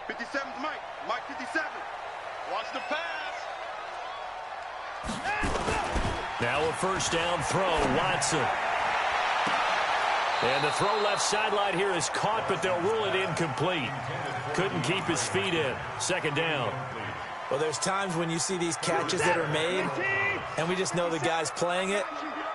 57's Mike. Mike 57. Watch the pass. Now a first down throw, Watson. And the throw left sideline here is caught, but they'll rule it incomplete. Couldn't keep his feet in. Second down. Well, there's times when you see these catches that are made, and we just know the guys playing it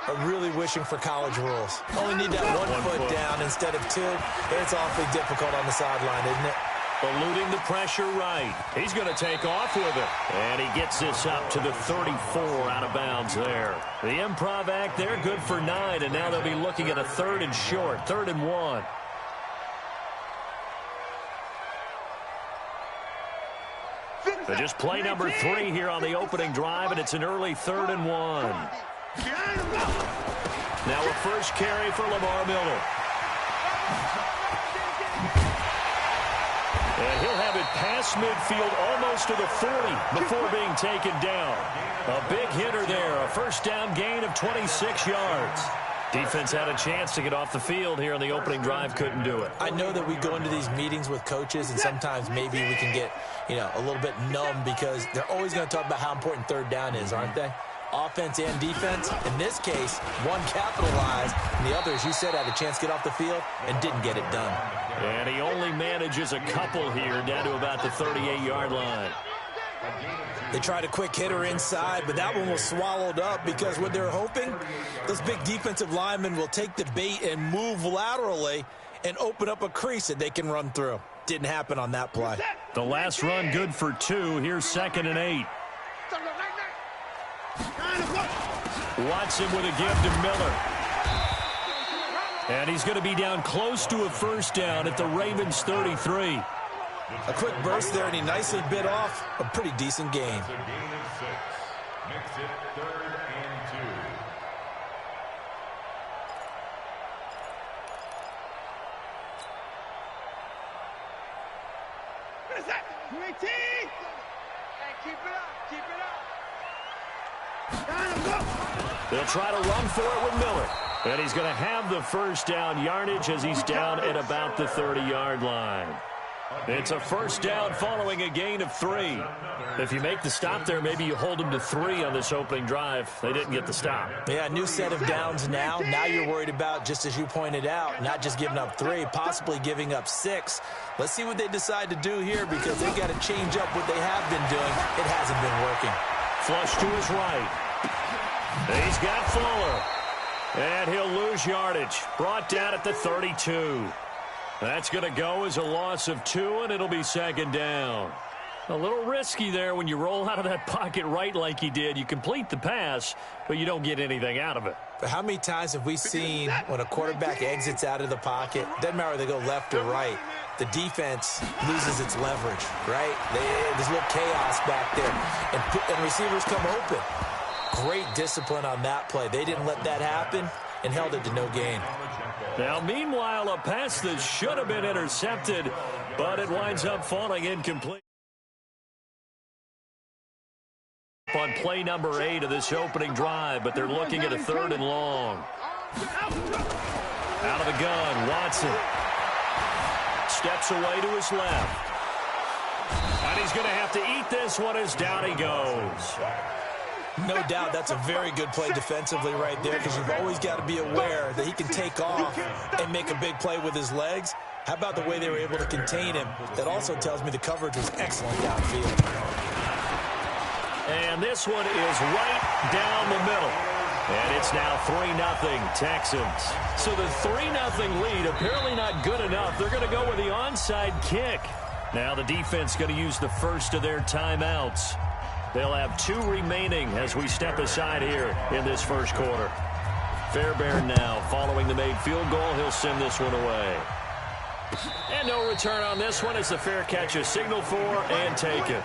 are really wishing for college rules. Only need that one foot down instead of two. It's awfully difficult on the sideline, isn't it? Eluding the pressure right. He's going to take off with it. And he gets this up to the 34 out of bounds there. The improv act there, good for 9, and now they'll be looking at a 3rd and short, 3rd and 1. So just play number 3 here on the opening drive, and it's an early 3rd and 1. Now a first carry for Lamar Miller. And he'll have it past midfield almost to the 40 before being taken down. A big hitter there, a first down gain of 26 yards. Defense had a chance to get off the field here on the opening drive, couldn't do it. I know that we go into these meetings with coaches, and sometimes maybe we can get, a little bit numb because they're always going to talk about how important 3rd down is, aren't they? Offense and defense. In this case, one capitalized, and the other, as you said, had a chance to get off the field and didn't get it done. And he only manages a couple here down to about the 38-yard line. They tried a quick hitter inside, but that one was swallowed up because what they're hoping, those big defensive linemen will take the bait and move laterally and open up a crease that they can run through. Didn't happen on that play. The last run good for 2. Here's 2nd and 8. Watson with a give to Miller. And he's going to be down close to a first down at the Ravens 33. A quick burst there, and he nicely bit off a pretty decent gain. Makes it 3rd and 2. What is that? UAT! Hey, keep it up. Keep it up. They'll try to run for it with Miller. And he's going to have the first down yardage as he's down at about the 30-yard line. It's a first down following a gain of 3. If you make the stop there, maybe you hold them to 3 on this opening drive. They didn't get the stop. Yeah, new set of downs now. Now you're worried about, just as you pointed out, not just giving up 3, possibly giving up 6. Let's see what they decide to do here because they've got to change up what they have been doing. It hasn't been working. Flush to his right. He's got Fuller. And he'll lose yardage. Brought down at the 32. That's going to go as a loss of 2, and it'll be 2nd down. A little risky there when you roll out of that pocket right like he did. You complete the pass, but you don't get anything out of it. But how many times have we seen when a quarterback exits out of the pocket, doesn't matter whether they go left or right, the defense loses its leverage, right? There's a little chaos back there, and receivers come open. Great discipline on that play. They didn't let that happen and held it to no gain. Now, meanwhile, a pass that should have been intercepted, but it winds up falling incomplete. On play number 8 of this opening drive, but they're looking at a 3rd and long. Out of the gun, Watson. Steps away to his left. And he's going to have to eat this one as down he goes. No doubt that's a very good play defensively right there because you've always got to be aware that he can take off and make a big play with his legs. How about the way they were able to contain him? That also tells me the coverage was excellent downfield. And this one is right down the middle. And it's now 3-0 Texans. So the 3-0 lead apparently not good enough. They're going to go with the onside kick. Now the defense going to use the first of their timeouts. They'll have 2 remaining as we step aside here in this first quarter. Fairbairn now following the made field goal. He'll send this one away. And no return on this one as the fair catch is signaled for and taken.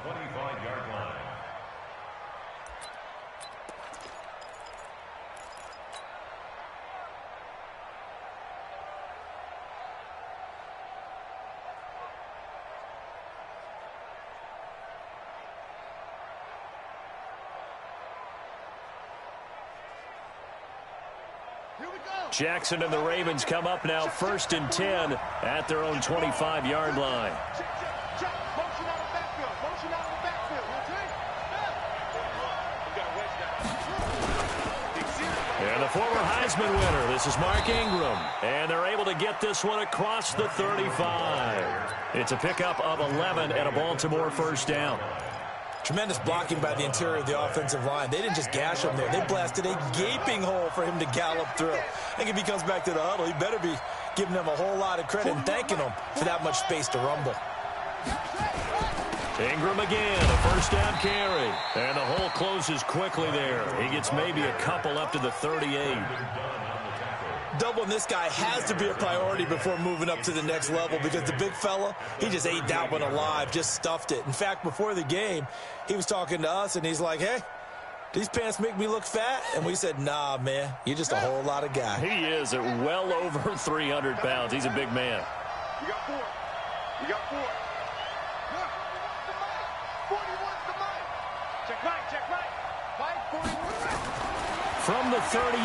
25-yard line. Jackson and the Ravens come up now 1st and 10 at their own 25-yard line. And the former Heisman winner, this is Mark Ingram. And they're able to get this one across the 35. It's a pickup of 11 and a Baltimore first down. Tremendous blocking by the interior of the offensive line. They didn't just gash him there. They blasted a gaping hole for him to gallop through. I think if he comes back to the huddle, he better be giving them a whole lot of credit and thanking them for that much space to rumble. Ingram again, a first down carry. And the hole closes quickly there. He gets maybe a couple up to the 38. Doubling this guy has to be a priority before moving up to the next level because the big fella, he just ate that one alive, just stuffed it. In fact, before the game, he was talking to us, and he's like, hey, these pants make me look fat? And we said, nah, man, you're just a whole lot of guy. He is at well over 300 pounds. He's a big man. You got 4. You got 4. Look, 41's the mic. Check right, check right. 541. From the 38,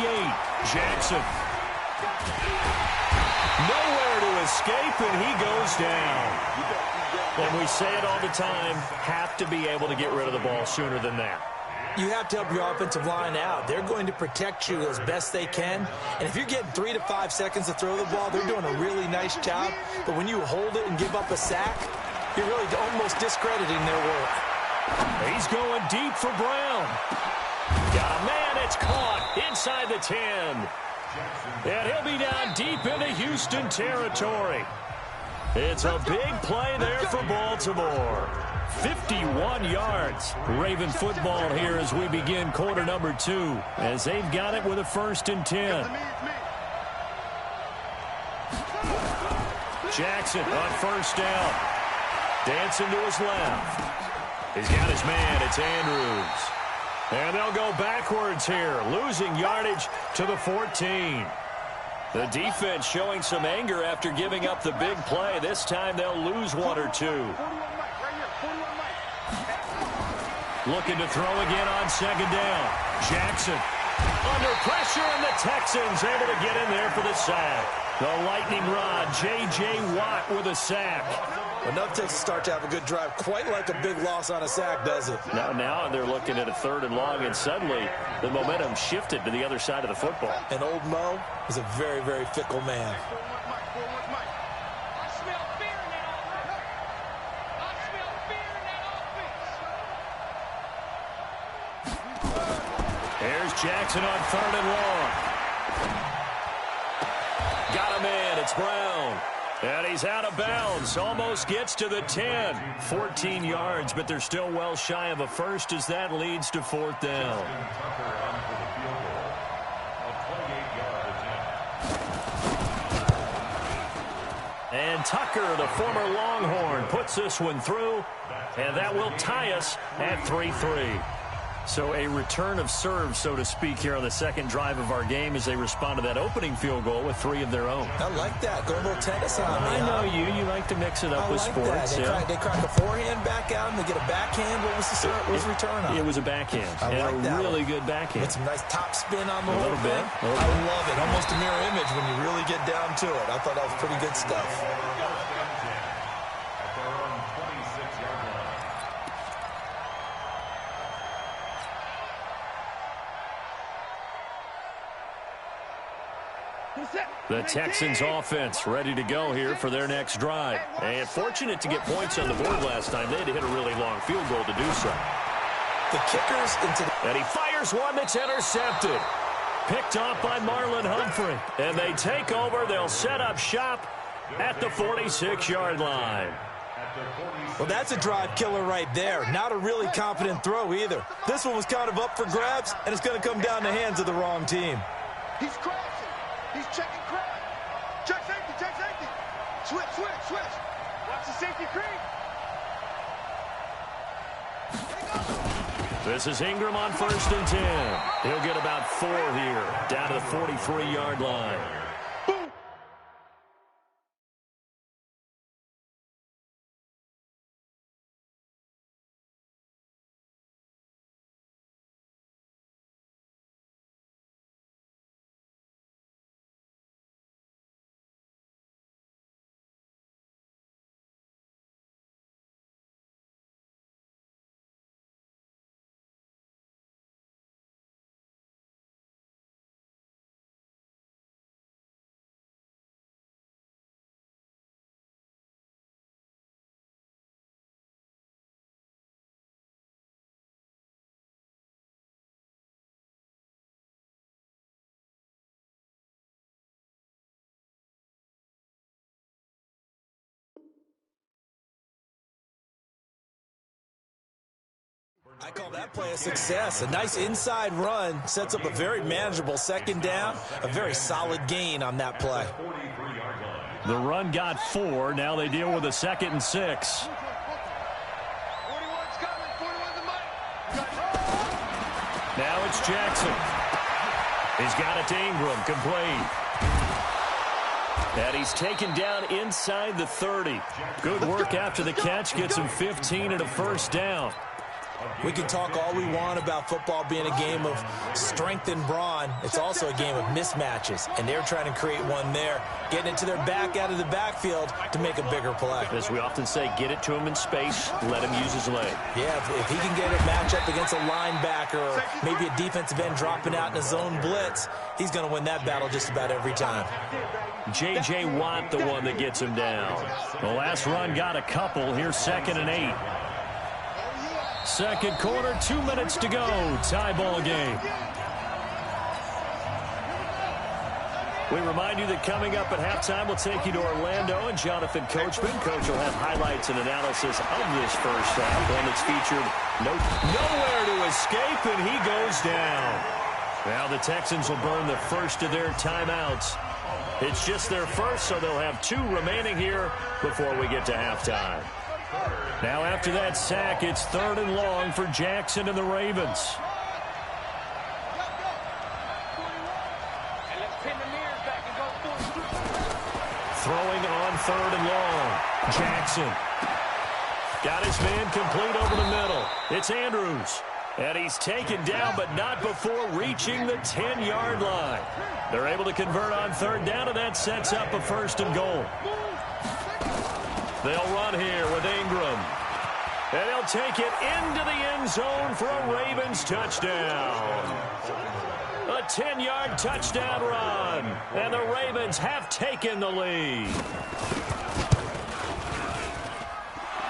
Jackson. Nowhere to escape, and he goes down. And we say it all the time, have to be able to get rid of the ball sooner than that. You have to help your offensive line out. They're going to protect you as best they can. And if you're getting 3 to 5 seconds to throw the ball, they're doing a really nice job. But when you hold it and give up a sack, you're really almost discrediting their work. He's going deep for Brown. Got a man, it's caught inside the 10. And he'll be down deep into Houston territory. It's a big play there for Baltimore. 51 yards. Raven football here as we begin quarter number 2, as they've got it with a 1st and 10. Jackson on first down. Dancing to his left. He's got his man. It's Andrews. And they'll go backwards here, losing yardage to the 14. The defense showing some anger after giving up the big play. This time they'll lose 1 or 2. Looking to throw again on 2nd down. Jackson under pressure, and the Texans able to get in there for the sack. The lightning rod, J.J. Watt with a sack. Enough takes to start to have a good drive. Quite like a big loss on a sack, does it? Now they're looking at a 3rd and long, and suddenly the momentum shifted to the other side of the football. And old Mo is a very, very fickle man. Here's Jackson on 3rd and long. Got a man, it's Brown. And he's out of bounds, almost gets to the 10. 14 yards, but they're still well shy of a first as that leads to 4th down. And Tucker, the former Longhorn, puts this one through, and that will tie us at 3-3. So a return of serve, so to speak, here on the 2nd drive of our game as they respond to that opening field goal with 3 of their own. I like that. Go a little tennis on me. I know you. You like to mix it up with sports. They crack a forehand back out and they get a backhand. What was the return on? It was a backhand. I like that. Really good backhand. With some nice top spin on the whole little bit. I love it. Almost a mirror image when you really get down to it. I thought that was pretty good stuff. The Texans offense ready to go here for their next drive. And fortunate to get points on the board last time. They had to hit a really long field goal to do so. The kickers into the... And he fires one that's intercepted. Picked off by Marlon Humphrey. And they take over. They'll set up shop at the 46-yard line. Well, that's a drive killer right there. Not a really confident throw either. This one was kind of up for grabs, and it's going to come down the hands of the wrong team. He's crashing. He's checking crash. Check safety, check safety. Switch. Watch the safety creep. This is Ingram on 1st and 10. He'll get about 4 here, down to the 43-yard line. I call that play a success. A nice inside run sets up a very manageable 2nd down, a very solid gain on that play. The run got 4. Now they deal with a 2nd and 6. Now it's Jackson. He's got it to Ingram, complete. And he's taken down inside the 30. Good work after the catch, gets him 15 and a 1st down. We can talk all we want about football being a game of strength and brawn. It's also a game of mismatches, and they're trying to create one there, getting it to their back out of the backfield to make a bigger play. As we often say, get it to him in space, let him use his leg. Yeah, if he can get a matchup against a linebacker or maybe a defensive end dropping out in a zone blitz, he's going to win that battle just about every time. J.J. Watt, the one that gets him down. The last run got a couple. Here's 2nd and 8. Second quarter, 2 minutes to go. Tie ball game. We remind you that coming up at halftime, we'll take you to Orlando and Jonathan Coachman. Coach will have highlights and analysis of this first half. One that's featured nowhere to escape, and he goes down. Now the Texans will burn the first of their timeouts. It's just their first, so they'll have 2 remaining here before we get to halftime. Now after that sack, it's 3rd and long for Jackson and the Ravens. Throwing on 3rd and long. Jackson got his man complete over the middle. It's Andrews. And he's taken down, but not before reaching the 10-yard line. They're able to convert on 3rd down, and that sets up a 1st and goal. They'll run here with Ingram. And they'll take it into the end zone for a Ravens touchdown. A 10-yard touchdown run. And the Ravens have taken the lead.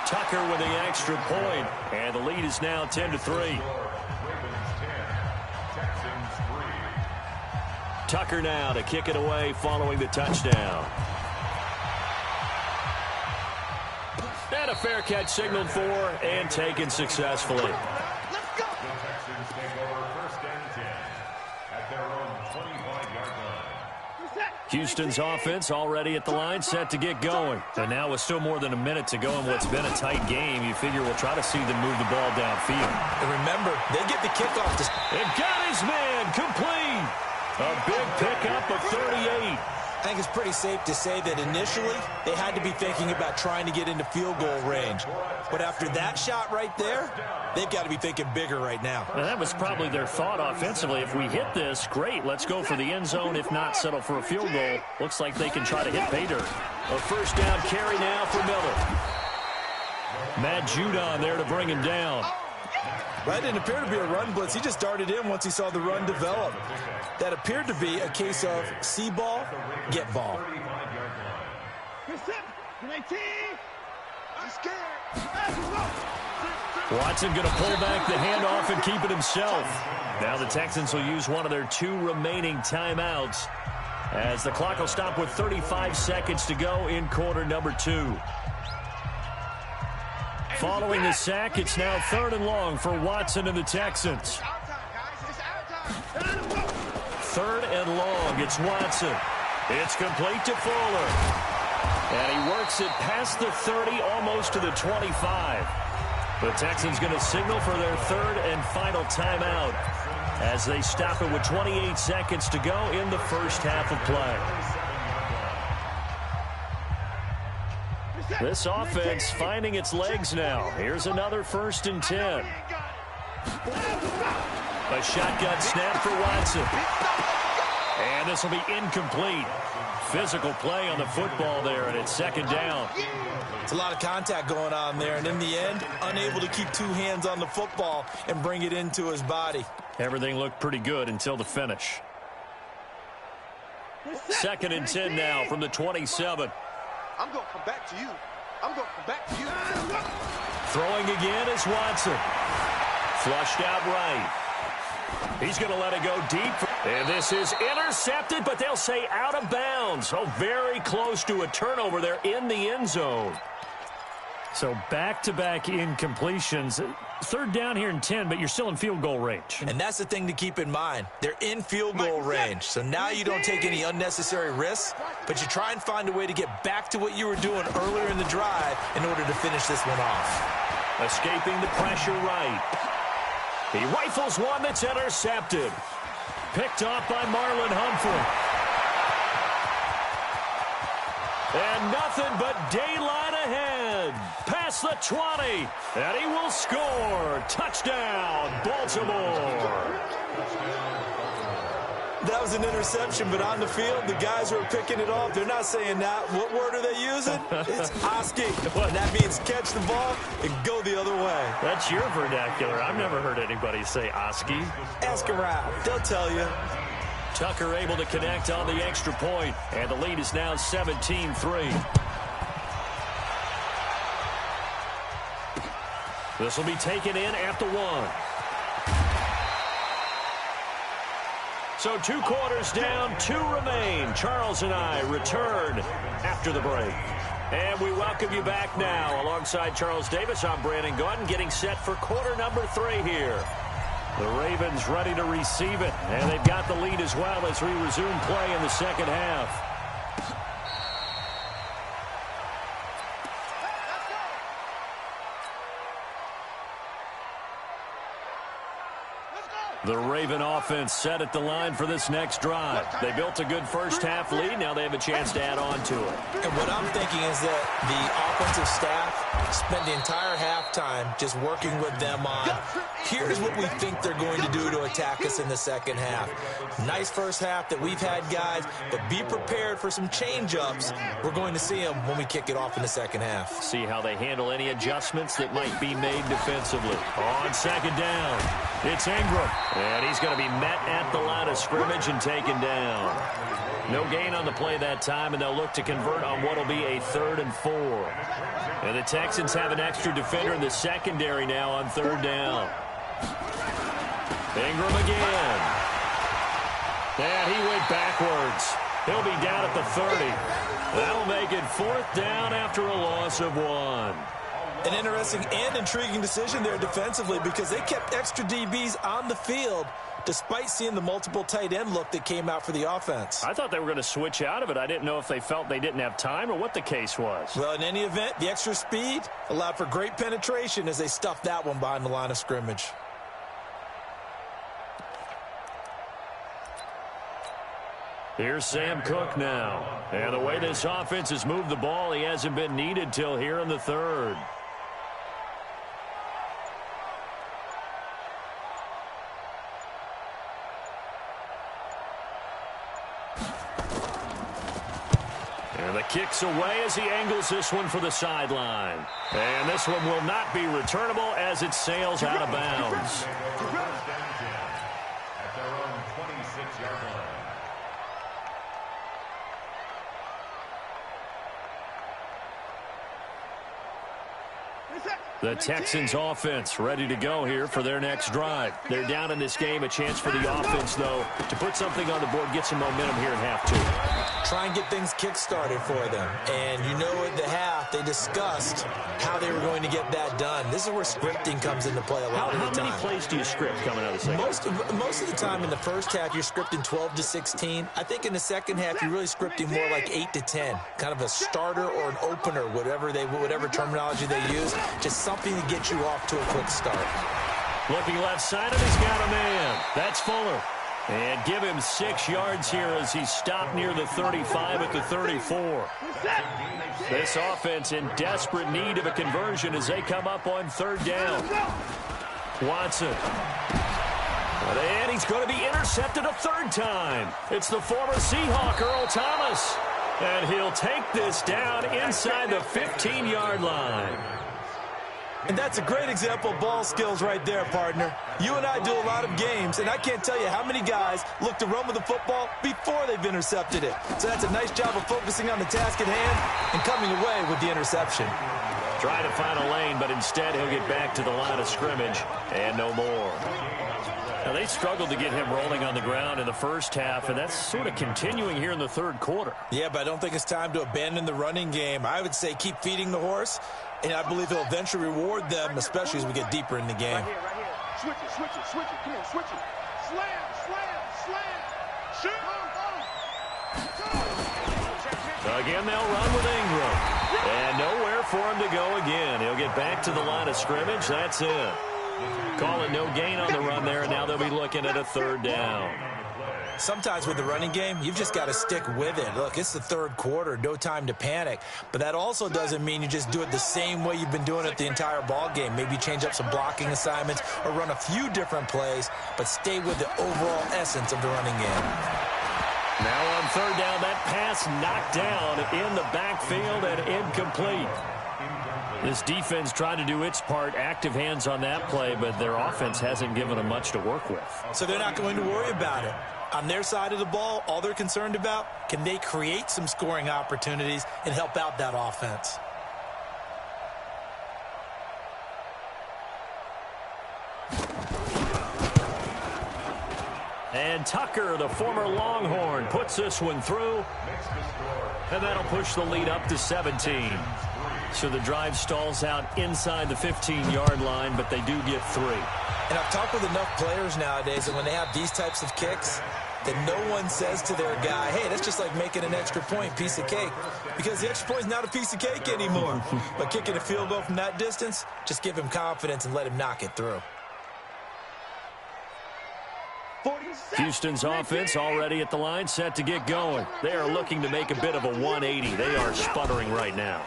Tucker with the extra point. And the lead is now 10-3. Tucker now to kick it away following the touchdown. And a fair catch signaled for and taken successfully. Let's go. The Texans take over 1st and 10 at their own 25-yard line. Houston's offense already at the line, set to get going. And now with still more than a minute to go in what's been a tight game, you figure we'll try to see them move the ball downfield. And remember, they get the kickoff. And got his man complete. A big pickup of 38. I think it's pretty safe to say that initially they had to be thinking about trying to get into field goal range. But after that shot right there, they've got to be thinking bigger right now. Well, that was probably their thought offensively. If we hit this, great. Let's go for the end zone. If not, settle for a field goal. Looks like they can try to hit pay dirt. A 1st down carry now for Miller. Matt Judon there to bring him down. That didn't appear to be a run blitz. He just darted in once he saw the run develop. That appeared to be a case of see ball, get ball. Watson going to pull back the handoff and keep it himself. Now the Texans will use one of their 2 remaining timeouts as the clock will stop with 35 seconds to go in quarter number 2. Following the sack, it's now 3rd and long for Watson and the Texans. 3rd and long, it's Watson. It's complete to Fuller. And he works it past the 30, almost to the 25. The Texans going to signal for their third and final timeout as they stop it with 28 seconds to go in the first half of play. This offense finding its legs now. Here's another 1st and 10. A shotgun snap for Watson. And this will be incomplete. Physical play on the football there, and it's 2nd down. It's a lot of contact going on there, and in the end, unable to keep 2 hands on the football and bring it into his body. Everything looked pretty good until the finish. 2nd and 10 now from the 27. I'm going to come back to you. I'm going to come back to you. Throwing again is Watson. Flushed out right. He's going to let it go deep. And this is intercepted, but they'll say out of bounds. Oh, very close to a turnover there in the end zone. So back-to-back incompletions. 3rd down here and 10, but you're still in field goal range. And that's the thing to keep in mind. They're in field goal range. So now you don't take any unnecessary risks, but you try and find a way to get back to what you were doing earlier in the drive in order to finish this one off. Escaping the pressure right. He rifles one that's intercepted. Picked off by Marlon Humphrey. And nothing but daylight ahead. Past the 20. And he will score. Touchdown, Baltimore. That was an interception, but on the field, the guys who are picking it off, they're not saying that. What word are they using? It's Oski. And that means catch the ball and go the other way. That's your vernacular. I've never heard anybody say Oski. Ask around. They'll tell you. Tucker able to connect on the extra point, and the lead is now 17-3. This will be taken in at the 1. So 2 quarters down, 2 remain. Charles and I return after the break. And we welcome you back now. Alongside Charles Davis, I'm Brandon Gunn, getting set for quarter number 3 here. The Ravens ready to receive it, and they've got the lead as well as we resume play in the second half. The Raven offense set at the line for this next drive. They built a good first half lead. Now they have a chance to add on to it. And what I'm thinking is that the offensive staff spent the entire halftime just working with them on, here's what we think they're going to do to attack us in the second half. Nice first half that we've had, guys, but be prepared for some change-ups. We're going to see them when we kick it off in the second half. See how they handle any adjustments that might be made defensively. On 2nd down, it's Ingram. And he's going to be met at the line of scrimmage and taken down. No gain on the play that time, and they'll look to convert on what will be a 3rd and 4. And the Texans have an extra defender in the secondary now on 3rd down. Ingram again. And he went backwards. He'll be down at the 30. That'll make it 4th down after a loss of 1. An interesting and intriguing decision there defensively because they kept extra DBs on the field despite seeing the multiple tight end look that came out for the offense. I thought they were going to switch out of it. I didn't know if they felt they didn't have time or what the case was. Well, in any event, the extra speed allowed for great penetration as they stuffed that one behind the line of scrimmage. Here's Sam Cook now. And the way this offense has moved the ball, he hasn't been needed till here in the 3rd. And the kick's away as he angles this one for the sideline. And this one will not be returnable as it sails out of bounds. At their own 26-yard line. The Texans offense ready to go here for their next drive. They're down in this game. A chance for the offense, though, to put something on the board, get some momentum here in half 2. Try and get things kick-started for them. And you know at the half, they discussed how they were going to get that done. This is where scripting comes into play a lot of the time. How many plays do you script coming out of the second? Most of the time in the first half, you're scripting 12 to 16. I think in the second half, you're really scripting more like 8 to 10. Kind of a starter or an opener, whatever terminology they use. Just something something to get you off to a quick start. Looking left side, and he's got a man. That's Fuller. And give him 6 yards here as he's stopped near the 35 at the 34. This offense in desperate need of a conversion as they come up on 3rd down. Watson. And he's going to be intercepted a 3rd time. It's the former Seahawk, Earl Thomas. And he'll take this down inside the 15-yard line. And that's a great example of ball skills right there, partner. You and I do a lot of games, and I can't tell you how many guys look to run with the football before they've intercepted it. So that's a nice job of focusing on the task at hand and coming away with the interception. Trying to find a lane, but instead he'll get back to the line of scrimmage and no more. Now, they struggled to get him rolling on the ground in the first half, and that's sort of continuing here in the 3rd quarter. Yeah, but I don't think it's time to abandon the running game. I would say keep feeding the horse, and I believe he'll eventually reward them, especially as we get deeper in the game. Right here, right here. Switch it, switch it, switch it. Come on, switch it. Slam, slam, slam. Shoot. Again, they'll run with Ingram. And nowhere for him to go again. He'll get back to the line of scrimmage. That's it. Call it no gain on the run there, and now they'll be looking at a 3rd down. Sometimes with the running game, you've just got to stick with it. Look, it's the 3rd quarter, no time to panic. But that also doesn't mean you just do it the same way you've been doing it the entire ball game. Maybe change up some blocking assignments or run a few different plays, but stay with the overall essence of the running game. Now on 3rd down, that pass knocked down in the backfield and incomplete. This defense trying to do its part, active hands on that play, but their offense hasn't given them much to work with. So they're not going to worry about it. On their side of the ball, all they're concerned about, can they create some scoring opportunities and help out that offense? And Tucker, the former Longhorn, puts this one through, and that'll push the lead up to 17. So the drive stalls out inside the 15-yard line, but they do get 3. And I've talked with enough players nowadays that when they have these types of kicks, that no one says to their guy, hey, that's just like making an extra point, piece of cake. Because the extra point is not a piece of cake anymore. But kicking a field goal from that distance, just give him confidence and let him knock it through. Houston's offense already at the line, set to get going. They are looking to make a bit of a 180. They are sputtering right now.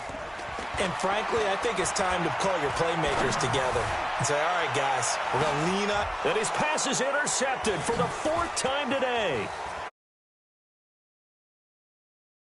And frankly, I think it's time to call your playmakers together and say, all right, guys, we're going to lean up. And his pass is intercepted for the 4th time today.